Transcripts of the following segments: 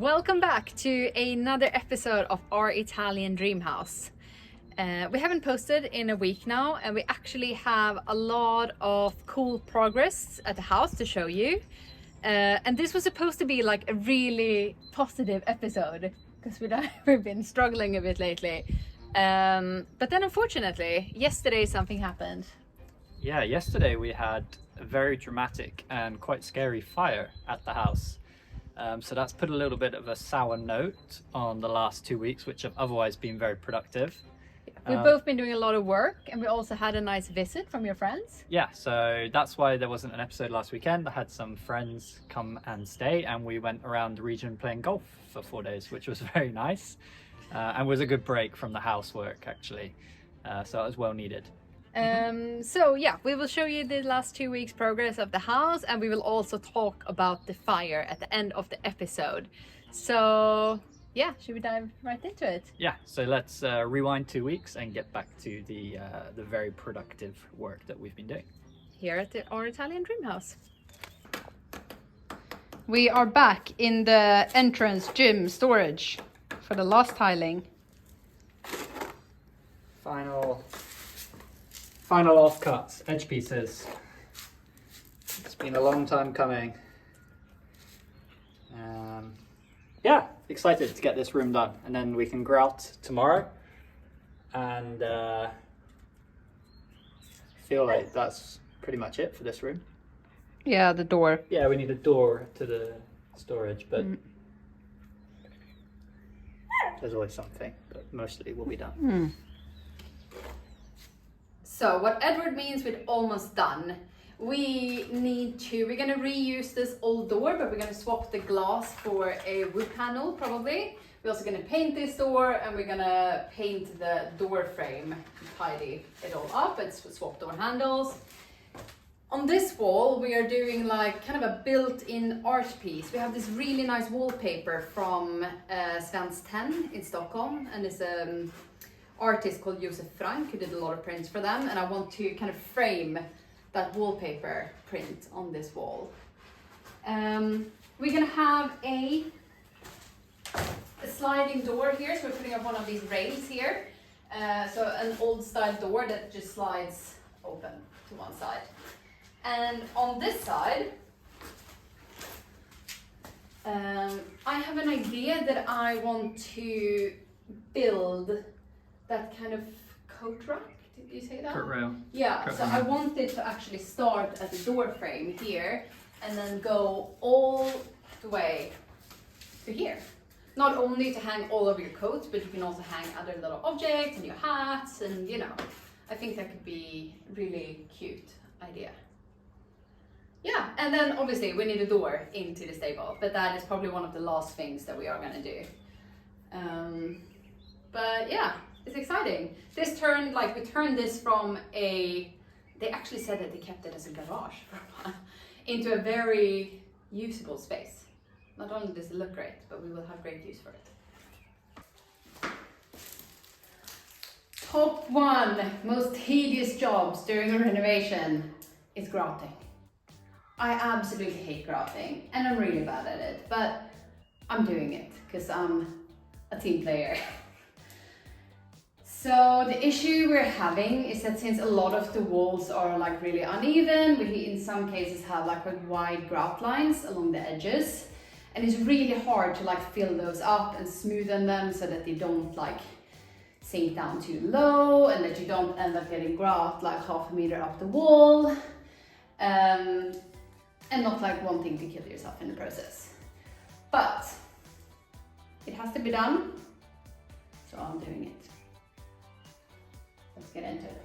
Welcome back to another episode of our Italian dream house. We haven't posted in a week now, and we actually have a lot of cool progress at the house to show you. And this was supposed to be like a really positive episode because we've been struggling a bit lately. But then unfortunately, yesterday something happened. Yeah, yesterday we had a very dramatic and quite scary fire at the house. So that's put a little bit of a sour note on the last 2 weeks, which have otherwise been very productive. We've both been doing a lot of work, and we also had a nice visit from your friends. Yeah, so that's why there wasn't an episode last weekend. I had some friends come and stay, and we went around the region playing golf for 4 days, which was very nice, and was a good break from the housework actually. So it was well needed. So yeah, we will show you the last 2 weeks progress of the house, and we will also talk about the fire at the end of the episode. So yeah, should we dive right into it? Yeah, so let's rewind 2 weeks and get back to the very productive work that we've been doing here at our Italian dream house. We are back in the entrance gym storage for the last tiling. Final offcuts, edge pieces. It's been a long time coming. Yeah, excited to get this room done, and then we can grout tomorrow. And feel like that's pretty much it for this room. Yeah, the door. Yeah, we need a door to the storage, but there's always something, but mostly will be done. So what Edward means with almost done, we're gonna reuse this old door, but we're gonna swap the glass for a wood panel probably. We're also gonna paint this door, and we're gonna paint the door frame to tidy it all up and swap door handles. On this wall, we are doing like kind of a built-in art piece. We have this really nice wallpaper from Svenskt Tenn in Stockholm, and it's artist called Josef Frank who did a lot of prints for them, and I want to kind of frame that wallpaper print on this wall. We're gonna have a sliding door here, so we're putting up one of these rails here. So an old style door that just slides open to one side. And on this side, I have an idea that I want to build that kind of coat rack. Did you say that? Coat rail. Yeah, so I wanted to actually start at the door frame here and then go all the way to here. Not only to hang all of your coats, but you can also hang other little objects and your hats, and you know, I think that could be a really cute idea. Yeah, and then obviously we need a door into the stable, but that is probably one of the last things that we are gonna do. But yeah, it's exciting. We turned this from they actually said that they kept it as a garage for a while, into a very usable space. Not only does it look great, but we will have great use for it. Top one most tedious jobs during a renovation is grouting. I absolutely hate grouting, and I'm really bad at it, but I'm doing it because I'm a team player. So the issue we're having is that since a lot of the walls are like really uneven, we in some cases have like wide grout lines along the edges, and it's really hard to like fill those up and smoothen them so that they don't like sink down too low and that you don't end up getting grout like 1/2 meter up the wall, and not like wanting to kill yourself in the process. But it has to be done, so I'm doing it. Let's get into it.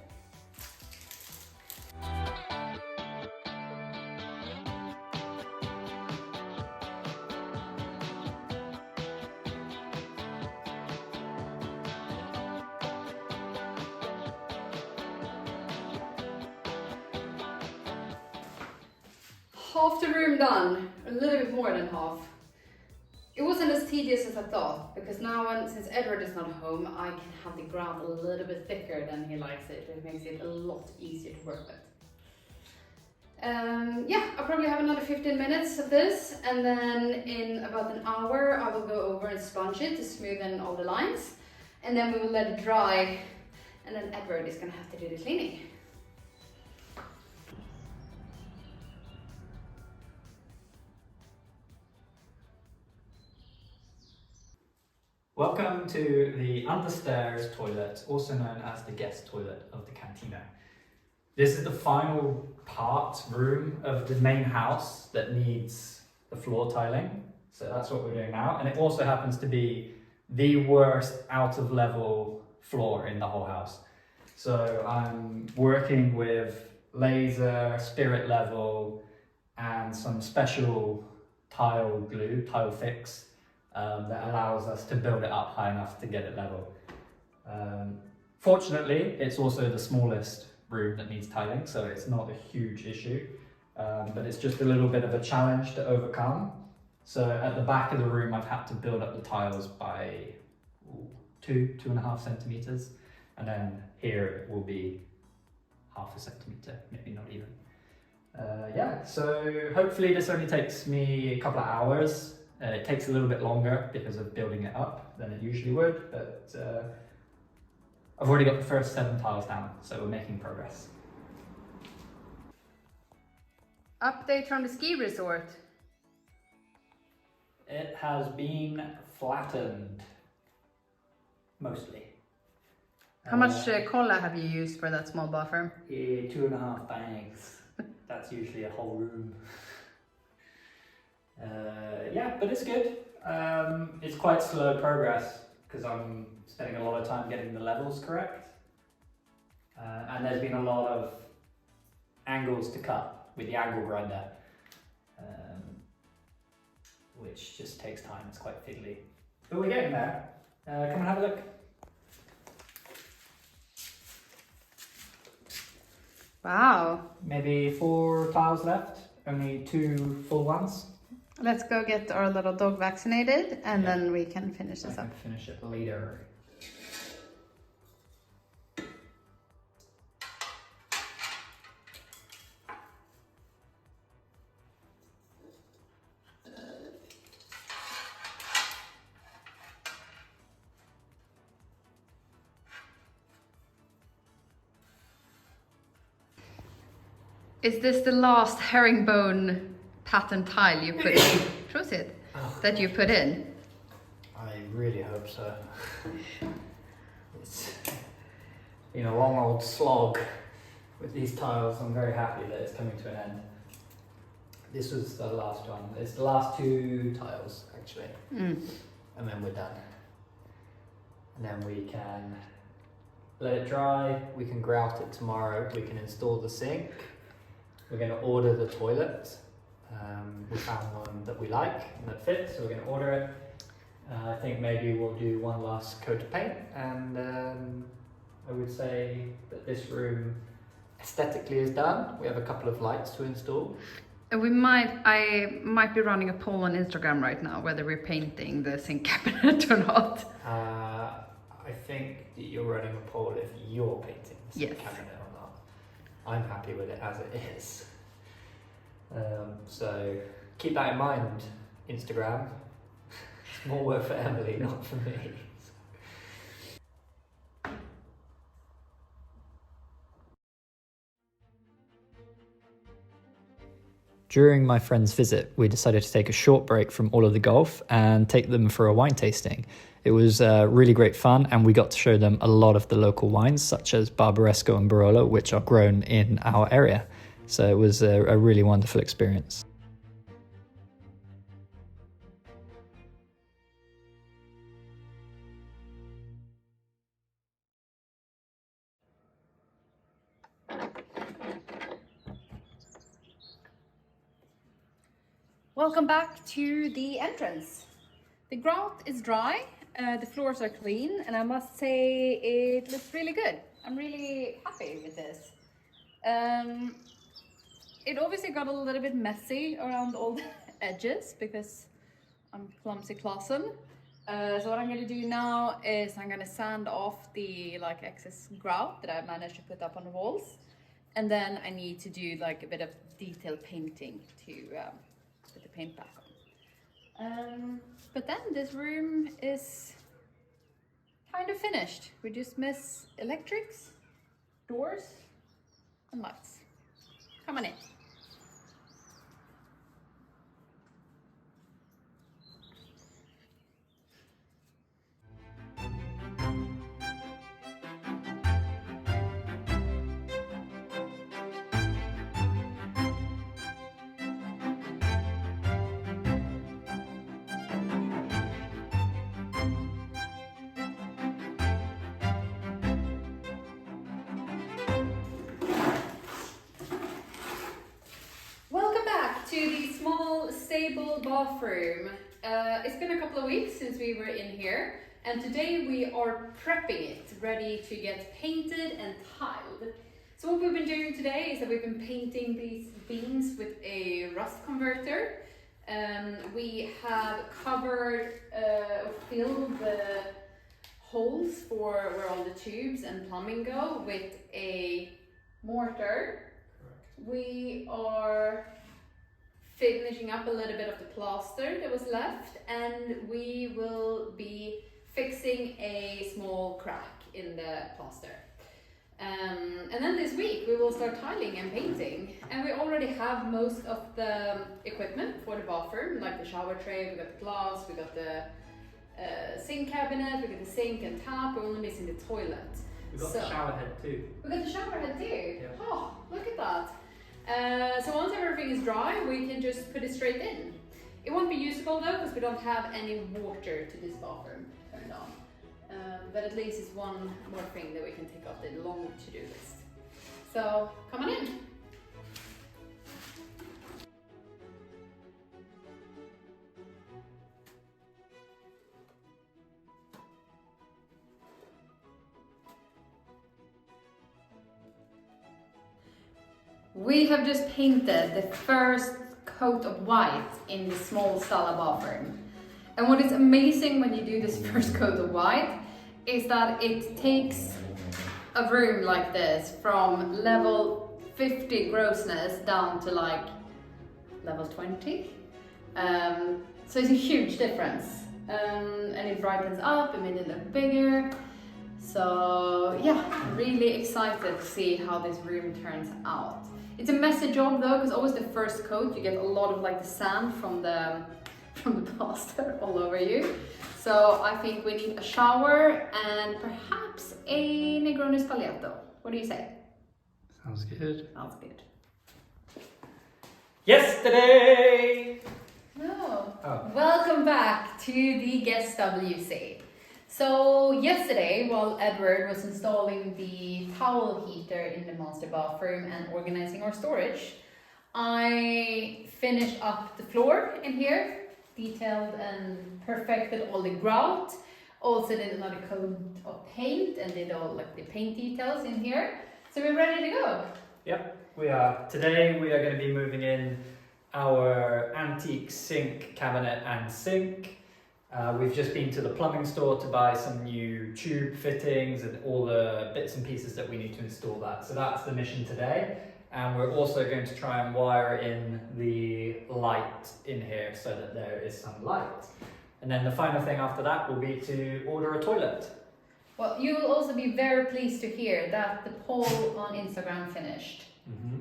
Half the room done, a little bit more than half. It wasn't as tedious as I thought, because now since Edward is not home, I can have the grout a little bit thicker than he likes it. It makes it a lot easier to work with. Yeah, I'll probably have another 15 minutes of this, and then in about an hour I will go over and sponge it to smoothen all the lines, and then we will let it dry, and then Edward is gonna have to do the cleaning. Welcome to the understairs toilet, also known as the guest toilet of the cantina. This is the final room of the main house that needs the floor tiling. So that's what we're doing now. And it also happens to be the worst out of level floor in the whole house. So I'm working with laser, spirit level, and some special tile glue, tile fix, that allows us to build it up high enough to get it level. Fortunately, it's also the smallest room that needs tiling, so it's not a huge issue, but it's just a little bit of a challenge to overcome. So at the back of the room, I've had to build up the tiles by 2.5 centimeters, and then here it will be 0.5 centimeter, maybe not even. Yeah, so hopefully this only takes me a couple of hours. It takes a little bit longer because of building it up than it usually would, but I've already got the first 7 tiles down, so we're making progress. Update from the ski resort. It has been flattened, mostly. How much cola have you used for that small buffer? 2.5 bags. That's usually a whole room. Yeah, but it's good. It's quite slow progress because I'm spending a lot of time getting the levels correct. And there's been a lot of angles to cut with the angle grinder, which just takes time. It's quite fiddly. But we're getting there. Come and have a look. Wow. Maybe 4 tiles left, only 2 full ones. Let's go get our little dog vaccinated, and then we can finish this up. I can finish it later. Is this the last herringbone pattern tile you put in? That you put in? I really hope so. It's been a long old slog with these tiles. I'm very happy that it's coming to an end. This was the last one. It's the last 2 tiles, actually. And then we're done. And then we can let it dry. We can grout it tomorrow. We can install the sink. We're going to order the toilet. We found one that we like and that fits, so we're going to order it. I think maybe we'll do one last coat of paint, and I would say that this room aesthetically is done. We have a couple of lights to install. I might be running a poll on Instagram right now whether we're painting the sink cabinet or not. I think that you're running a poll if you're painting the sink cabinet or not. I'm happy with it as it is. So keep that in mind, Instagram. It's more work for Emily, not for me. During my friend's visit, we decided to take a short break from all of the golf and take them for a wine tasting. It was really great fun, and we got to show them a lot of the local wines, such as Barbaresco and Barolo, which are grown in our area. So it was a really wonderful experience. Welcome back to the entrance. The grout is dry, the floors are clean, and I must say it looks really good. I'm really happy with this. It obviously got a little bit messy around all the edges because I'm clumsy Clausen. So what I'm going to do now is I'm going to sand off the excess grout that I managed to put up on the walls. And then I need to do a bit of detail painting to put the paint back on. But then this room is kind of finished. We just miss electrics, doors, and lights. Come on in. To the small, stable bathroom. It's been a couple of weeks since we were in here, and today we are prepping it, ready to get painted and tiled. So what we've been doing today is that we've been painting these beams with a rust converter. We have covered, filled the holes for where all the tubes and plumbing go with a mortar. Correct. We are finishing up a little bit of the plaster that was left, and we will be fixing a small crack in the plaster. And then this week we will start tiling and painting, and we already have most of the equipment for the bathroom, like the shower tray, we got the glass, we got the sink cabinet, we got the sink and tap. We're only missing the toilet. We got the shower head too. We got the shower head too? Yeah. Oh, look at that. So once everything is dry, we can just put it straight in. It won't be usable though, because we don't have any water to this bathroom turned on. But at least it's one more thing that we can take off the long to-do list. So come on in. We have just painted the first coat of white in the small Sala bathroom. And what is amazing when you do this first coat of white is that it takes a room like this from level 50 grossness down to like level 20. So it's a huge difference. And it brightens up, it made it look bigger. So yeah, really excited to see how this room turns out. It's a messy job though, because always the first coat you get a lot of like the sand from the plaster all over you. So I think we need a shower and perhaps a Negroni Spagliato. What do you say? Sounds good. Sounds good. Yesterday! No. Oh. Welcome back to the Guest WC. So yesterday, while Edward was installing the towel heater in the master bathroom and organizing our storage, I finished up the floor in here, detailed and perfected all the grout. Also did another coat of paint and did all like the paint details in here. So we're ready to go. Yep, we are. Today we are going to be moving in our antique sink cabinet and sink. We've just been to the plumbing store to buy some new tube fittings and all the bits and pieces that we need to install that. So that's the mission today. And we're also going to try and wire in the light in here so that there is some light. And then the final thing after that will be to order a toilet. Well, you will also be very pleased to hear that the poll on Instagram finished. Mm-hmm.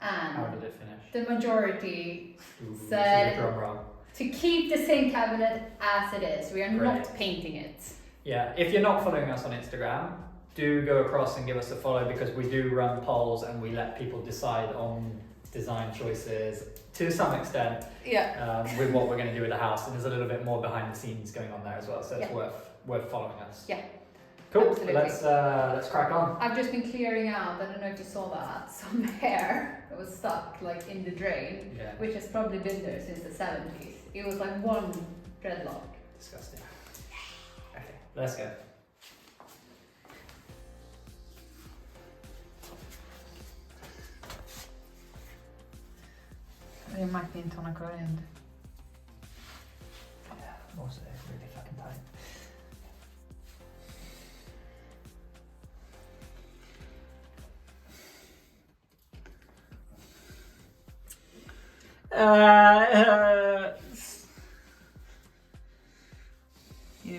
And how did it finish? The majority Ooh, said drum roll. To keep the sink cabinet as it is. We are Great. not painting it. Yeah, if you're not following us on Instagram, do go across and give us a follow, because we do run polls and we let people decide on design choices to some extent. Yeah. With what we're going to do with the house, and there's a little bit more behind the scenes going on there as well, so it's Yeah. worth following us. Yeah. Cool. Absolutely. Let's crack on. I've just been clearing out, I don't know if you saw that, some hair that was stuck like in the drain, Yeah. which has probably been there since the 70s. It was like one dreadlock. Disgusting. Okay, let's go. Det might be in tonic end. Yeah, also really fucking tight. You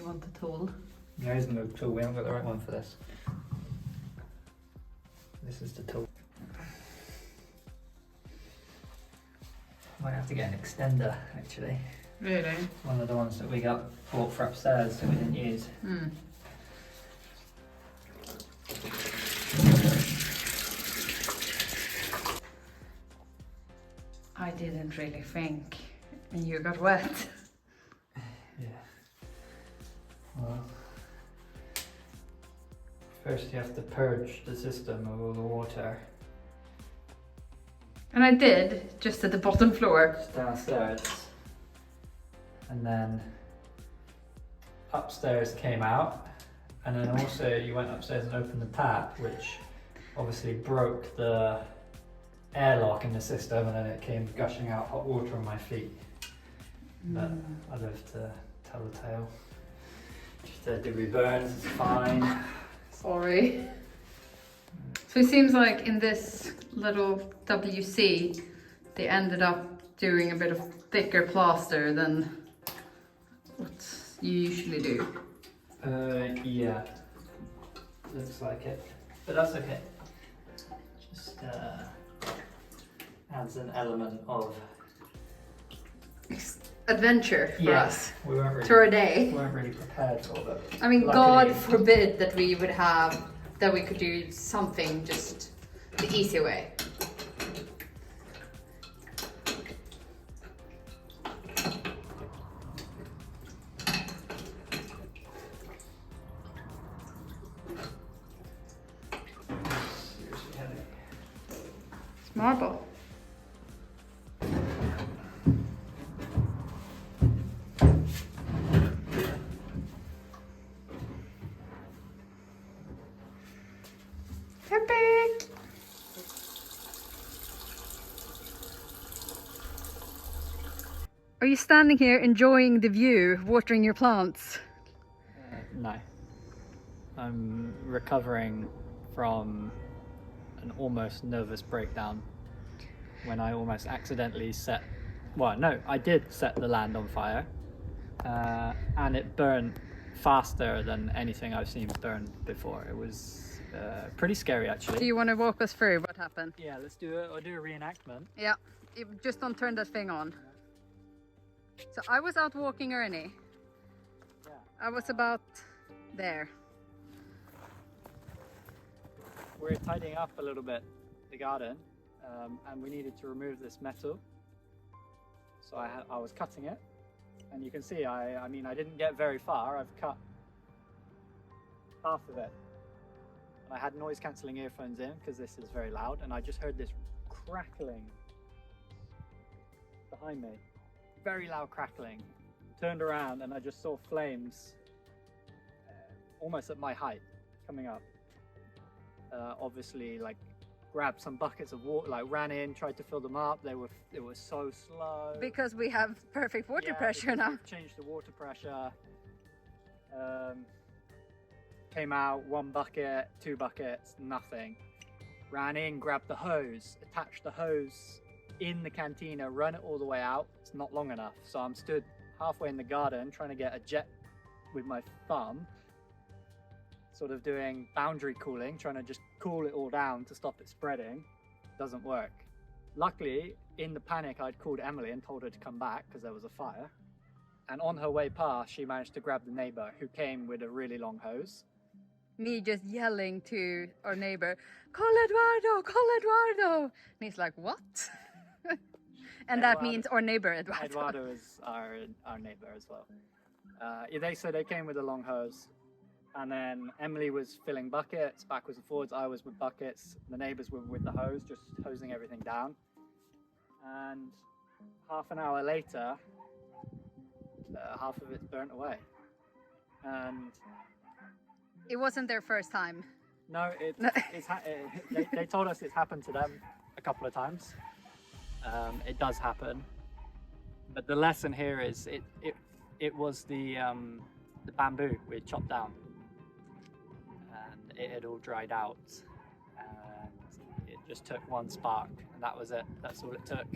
want the tool? There isn't a tool, we haven't got the right one for this. This is the tool. Might have to get an extender actually. Really? One of the ones that we got bought for upstairs that we didn't use. Hmm. I didn't really think, and you got wet. Yeah. Well, first you have to purge the system of all the water. And I did, just at the bottom floor. It's downstairs. And then upstairs came out. And then also you went upstairs and opened the tap, which obviously broke the airlock in the system, and then it came gushing out hot water on my feet. But I live to tell the tale. Just a degree burns, it's fine. Sorry. So it seems like in this little WC, they ended up doing a bit of thicker plaster than what you usually do. Yeah. Looks like it. But that's okay. Just adds an element of adventure for us. We weren't really, to our day. We weren't really prepared for that. I mean, Luckily, God forbid that we would have, that we could do something just the easy way. Seriously heavy. It's marble. Epic! Are you standing here enjoying the view, watering your plants? No. I'm recovering from an almost nervous breakdown when I almost accidentally set, well no, I did set the land on fire, and it burned faster than anything I've seen burn before. It was pretty scary actually. Do you want to walk us through what happened? Yeah, let's do it. I'll do a reenactment. Yeah, just don't turn that thing on. So I was out walking Ernie. Yeah. I was about there. We're tidying up a little bit the garden, and we needed to remove this metal. So I was cutting it, and you can see I mean I didn't get very far. I've cut half of it. I had noise cancelling earphones in because this is very loud, and I just heard this crackling behind me. Very loud crackling. Turned around and I just saw flames almost at my height coming up. Obviously, like, grabbed some buckets of water, like ran in, tried to fill them up. They were so slow. Because we have perfect water pressure now. Changed the water pressure. Came out, 1 bucket, 2 buckets, nothing. Ran in, grabbed the hose, attached the hose in the cantina, run it all the way out. It's not long enough, so I'm stood halfway in the garden trying to get a jet with my thumb, sort of doing boundary cooling, trying to just cool it all down to stop it spreading. Doesn't work. Luckily, in the panic, I'd called Emily and told her to come back because there was a fire, and on her way past she managed to grab the neighbor, who came with a really long hose. Me just yelling to our neighbor, "Call Eduardo, call Eduardo!" And he's like, "What?" And Eduardo. that means our neighbor Eduardo. Eduardo is our neighbor as well. They came with a long hose, and then Emily was filling buckets backwards and forwards. I was with buckets. The neighbors were with the hose, just hosing everything down. And half an hour later, half of it's burnt away. And It wasn't their first time. no, they told us it's happened to them a couple of times. It does happen, but the lesson here is it was the bamboo we had chopped down, and it had all dried out, and it just took one spark, and that was it. That's all it took.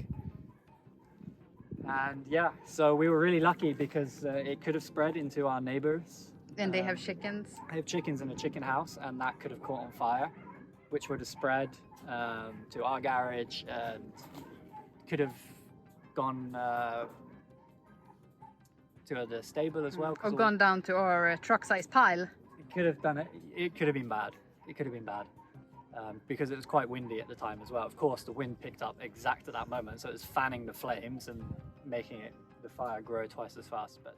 And yeah, so we were really lucky because it could have spread into our neighbors. And they have chickens. They have chickens in a chicken house, and that could have caught on fire, which would have spread to our garage and could have gone to the stable as well. Or gone down to our truck-sized pile. It could have done it. It could have been bad. It could have been bad because it was quite windy at the time as well. Of course, the wind picked up exact at that moment, so it was fanning the flames and making the fire grow twice as fast. But